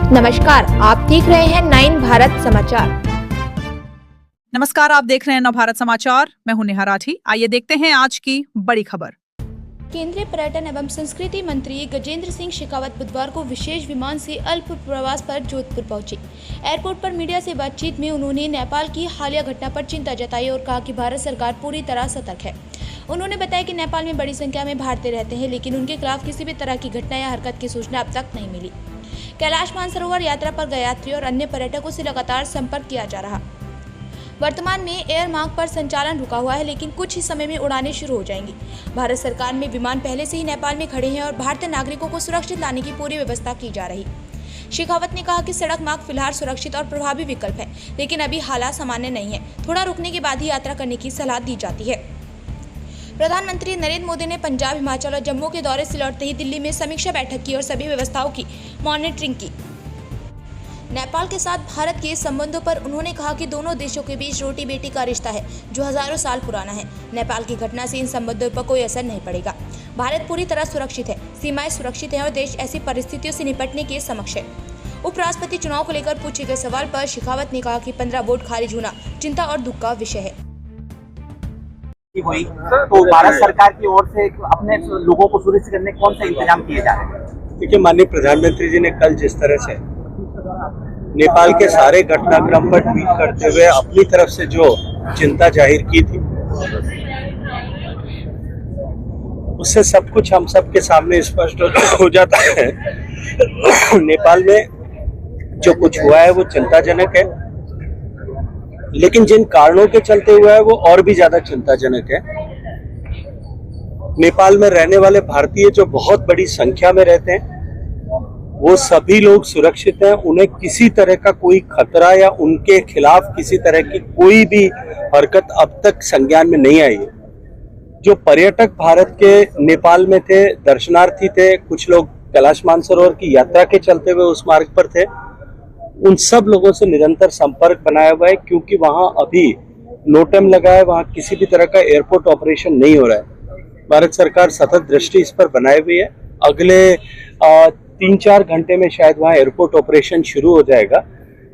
नमस्कार, आप देख रहे हैं 9 भारत समाचार। नमस्कार, आप देख रहे हैं 9 भारत समाचार। मैं हूं नेहा राठी। आइए देखते हैं आज की बड़ी खबर। केंद्रीय पर्यटन एवं संस्कृति मंत्री गजेंद्र सिंह शेखावत बुधवार को विशेष विमान से अल्प प्रवास पर जोधपुर पहुंचे। एयरपोर्ट पर मीडिया से बातचीत में उन्होंने नेपाल की हालिया घटना पर चिंता जताई और कहा कि भारत सरकार पूरी तरह सतर्क है। उन्होंने बताया कि नेपाल में बड़ी संख्या में भारतीय रहते हैं, लेकिन उनके खिलाफ किसी भी तरह की घटना या हरकत की सूचना अब तक नहीं मिली। कैलाश मानसरोवर यात्रा पर गए यात्री और अन्य पर्यटकों से लगातार संपर्क किया जा रहा। वर्तमान में एयर मार्ग पर संचालन रुका हुआ है, लेकिन कुछ ही समय में उड़ानें शुरू हो जाएंगी। भारत सरकार में विमान पहले से ही नेपाल में खड़े हैं और भारतीय नागरिकों को सुरक्षित लाने की पूरी व्यवस्था की जा रही। शेखावत ने कहा कि सड़क मार्ग फिलहाल सुरक्षित और प्रभावी विकल्प है, लेकिन अभी हालात सामान्य नहीं है। थोड़ा रुकने के बाद ही यात्रा करने की सलाह दी जाती है। प्रधानमंत्री नरेंद्र मोदी ने पंजाब, हिमाचल और जम्मू के दौरे से लौटते ही दिल्ली में समीक्षा बैठक की और सभी व्यवस्थाओं की मॉनिटरिंग की। नेपाल के साथ भारत के संबंधों पर उन्होंने कहा कि दोनों देशों के बीच रोटी बेटी का रिश्ता है, जो हजारों साल पुराना है। नेपाल की घटना से इन संबंधों पर कोई असर नहीं पड़ेगा। भारत पूरी तरह सुरक्षित है, सीमाएं सुरक्षित हैं और देश ऐसी परिस्थितियों से निपटने के समक्ष है। उपराष्ट्रपति चुनाव को लेकर पूछे गए सवाल पर शेखावत ने कहा कि 15 वोट खारिज होना चिंता और दुख का विषय है। हुई तो भारत सरकार की ओर से अपने लोगों को सुरक्षित करने कौन सा इंतजाम किए जा रहे हैं? देखिए, माननीय प्रधानमंत्री जी ने कल जिस तरह से नेपाल के सारे घटनाक्रम पर ट्वीट करते हुए अपनी तरफ से जो चिंता जाहिर की थी, उससे सब कुछ हम सब के सामने स्पष्ट हो जाता है। नेपाल में जो कुछ हुआ है वो चिंताजनक है, लेकिन जिन कारणों के चलते हुआ है वो और भी ज्यादा चिंताजनक है। नेपाल में रहने वाले भारतीय जो बहुत बड़ी संख्या में रहते हैं, वो सभी लोग सुरक्षित हैं। उन्हें किसी तरह का कोई खतरा या उनके खिलाफ किसी तरह की कोई भी हरकत अब तक संज्ञान में नहीं आई है। जो पर्यटक भारत के नेपाल में थे, दर्शनार्थी थे, कुछ लोग कैलाश मानसरोवर की यात्रा के चलते हुए उस मार्ग पर थे, उन सब लोगों से निरंतर संपर्क बनाया हुआ है, क्योंकि वहां अभी नोटम लगा है, वहां किसी भी तरह का एयरपोर्ट ऑपरेशन नहीं हो रहा है। भारत सरकार सतत दृष्टि इस पर बनाए हुई है। अगले 3-4 घंटे में शायद वहां एयरपोर्ट ऑपरेशन शुरू हो जाएगा।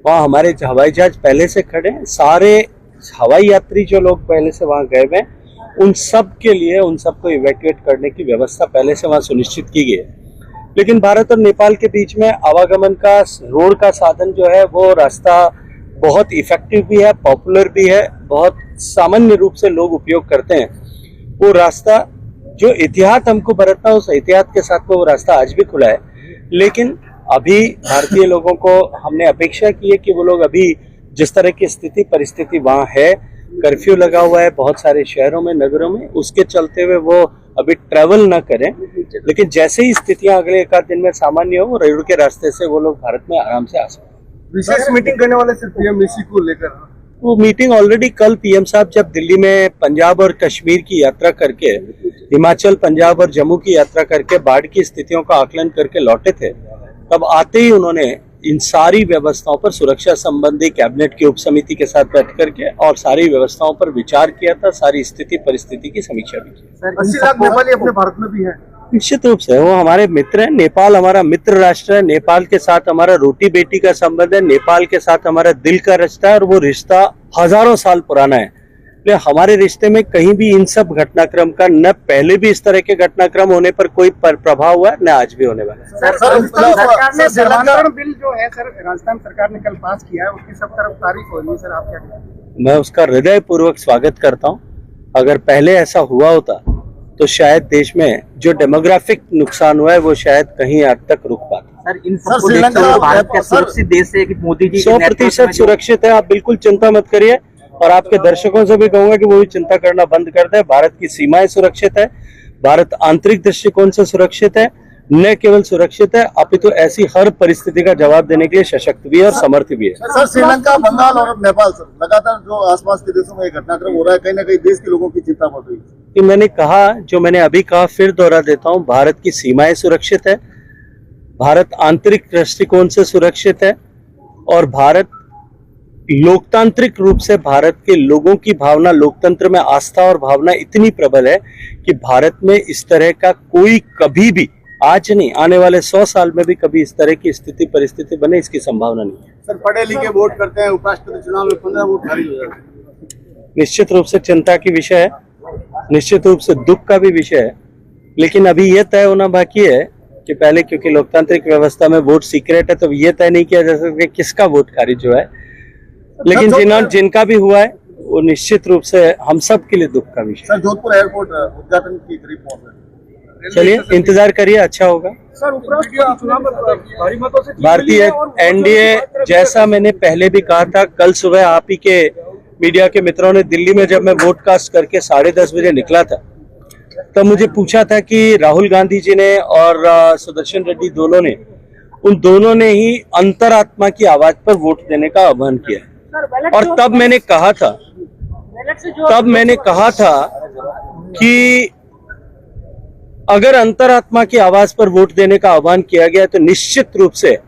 वहां हमारे हवाई जहाज पहले से खड़े हैं। सारे हवाई यात्री जो लोग पहले से वहां गए हुए हैं, उन सब के लिए उन सबको इवैक्यूएट करने की व्यवस्था पहले से वहां सुनिश्चित की गई है। लेकिन भारत और नेपाल के बीच में आवागमन का रोड का साधन जो है, वो रास्ता बहुत इफेक्टिव भी है, पॉपुलर भी है, बहुत सामान्य रूप से लोग उपयोग करते हैं। वो रास्ता जो एहतियात हमको बरतना, उस एहतियात के साथ में वो रास्ता आज भी खुला है। लेकिन अभी भारतीय लोगों को हमने अपेक्षा की है कि वो लोग अभी जिस तरह की स्थिति परिस्थिति वहां है, कर्फ्यू लगा हुआ है बहुत सारे शहरों में, नगरों में, उसके चलते हुए वो अभी ट्रैवल ना करें। लेकिन जैसे ही स्थितियां अगले 1 दिन में सामान्य हो, रेलवे के रास्ते से वो लोग भारत में आराम से आ सकते। विशेष मीटिंग करने वाले सिर्फ पीएम को लेकर वो मीटिंग ऑलरेडी कल पीएम साहब जब दिल्ली में पंजाब और कश्मीर की यात्रा करके, हिमाचल, पंजाब और जम्मू की यात्रा करके बाढ़ की स्थितियों का आकलन करके लौटे थे, तब आते ही उन्होंने इन सारी व्यवस्थाओं पर सुरक्षा संबंधी कैबिनेट की उप समिति के साथ बैठ करके और सारी व्यवस्थाओं पर विचार किया था, सारी स्थिति परिस्थिति की समीक्षा भी की। 80 लाख नेपाली अपने भारत में भी है। निश्चित रूप से वो हमारे मित्र हैं। नेपाल हमारा मित्र राष्ट्र है। नेपाल के साथ हमारा रोटी बेटी का संबंध है। नेपाल के साथ हमारा दिल का रिश्ता है और वो रिश्ता हजारों साल पुराना है। इसलिए हमारे रिश्ते में कहीं भी इन सब घटनाक्रम का न पहले भी इस तरह के घटनाक्रम होने पर कोई प्रभाव हुआ है, न आज भी होने वाला है। सरकार ने जलंधर बिल जो है सर, राजस्थान सरकार ने कल पास किया है, उसकी सब तरफ तारीफ हो रही है सर, आप क्या कहेंगे? मैं उसका हृदय पूर्वक स्वागत करता हूँ। अगर पहले ऐसा हुआ होता तो शायद देश में जो डेमोग्राफिक नुकसान हुआ है वो शायद कहीं हद तक रुक पाता। सर, इन सबको देखते हुए भारत का सुरक्षित देश है कि मोदी जी 100% सुरक्षित है। आप बिल्कुल चिंता मत करिए और आपके दर्शकों से भी कहूंगा कि वो भी चिंता करना बंद कर दे। भारत की सीमाएं सुरक्षित है, भारत आंतरिक दृष्टिकोण से सुरक्षित है, न केवल सुरक्षित है अपितु ऐसी हर परिस्थिति का जवाब देने के लिए सशक्त भी है और समर्थ भी है। सर, श्रीलंका, बंगाल और नेपाल सर, लगातार जो आसपास के देशों में घटनाक्रम हो रहा है, कहीं ना कहीं देश के लोगों की चिंता बढ़ रही है। कि मैंने कहा, जो मैंने अभी कहा फिर दोहरा देता हूं, भारत की सीमाएं सुरक्षित है, भारत आंतरिक दृष्टिकोण से सुरक्षित है और भारत लोकतांत्रिक रूप से, भारत के लोगों की भावना, लोकतंत्र में आस्था और भावना इतनी प्रबल है कि भारत में इस तरह का कोई कभी भी आज नहीं, आने वाले 100 साल में भी कभी इस तरह की स्थिति परिस्थिति बने, इसकी संभावना नहीं है। सर पढ़े लिखे वोट करते हैं, उपराष्ट्रपति चुनाव में 15 वोट खारिज हो जाते हैं। निश्चित रूप से चिंता की विषय है, निश्चित रूप से दुख का भी विषय है, लेकिन अभी ये तय होना बाकी है कि पहले, क्योंकि लोकतांत्रिक व्यवस्था में वोट सीक्रेट है, तो ये तय नहीं किया जा सकता कि किसका वोट खारिज हुआ है, लेकिन जिनका भी हुआ है वो निश्चित रूप से हम सब के लिए दुख का विषय। सर जोधपुर एयरपोर्ट उद्घाटन की करीब पहुंच रहे हैं। चलिए इंतजार करिए, अच्छा होगा। सर उपराष्ट्रपति चुनाव में भारी मतों से भारतीय एनडीए, जैसा मैंने पहले भी कहा था, कल सुबह आप ही के मीडिया के मित्रों ने दिल्ली में, जब मैं वोटकास्ट करके 10:30 बजे निकला था, तब मुझे पूछा था कि राहुल गांधी जी ने और सुदर्शन रेड्डी उन दोनों ने ही अंतरात्मा की आवाज पर वोट देने का आह्वान किया। और तब मैंने कहा था कि अगर अंतरात्मा की आवाज पर वोट देने का आह्वान किया गया तो निश्चित रूप से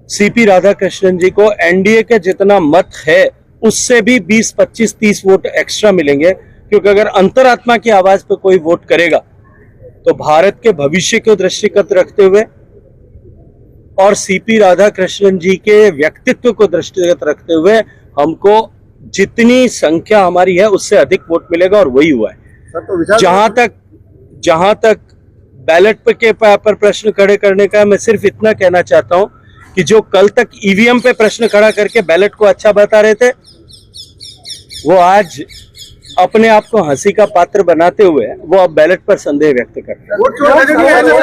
सीपी राधाकृष्णन जी को एनडीए के जितना मत है उससे भी 20, 25, 30 वोट एक्स्ट्रा मिलेंगे, क्योंकि अगर अंतरात्मा की आवाज पर कोई वोट करेगा तो भारत के भविष्य को दृष्टिगत रखते हुए और सीपी राधाकृष्णन जी के व्यक्तित्व को दृष्टिगत रखते हुए हमको जितनी संख्या हमारी है उससे अधिक वोट मिलेगा, और वही हुआ है। सर तो जहां तक बैलेट के पर प्रश्न खड़े करने का, मैं सिर्फ इतना कहना चाहता हूं कि जो कल तक ईवीएम पे प्रश्न खड़ा करके बैलेट को अच्छा बता रहे थे, वो आज अपने आप को हंसी का पात्र बनाते हुए वो अब बैलेट पर संदेह व्यक्त कर रहे हैं।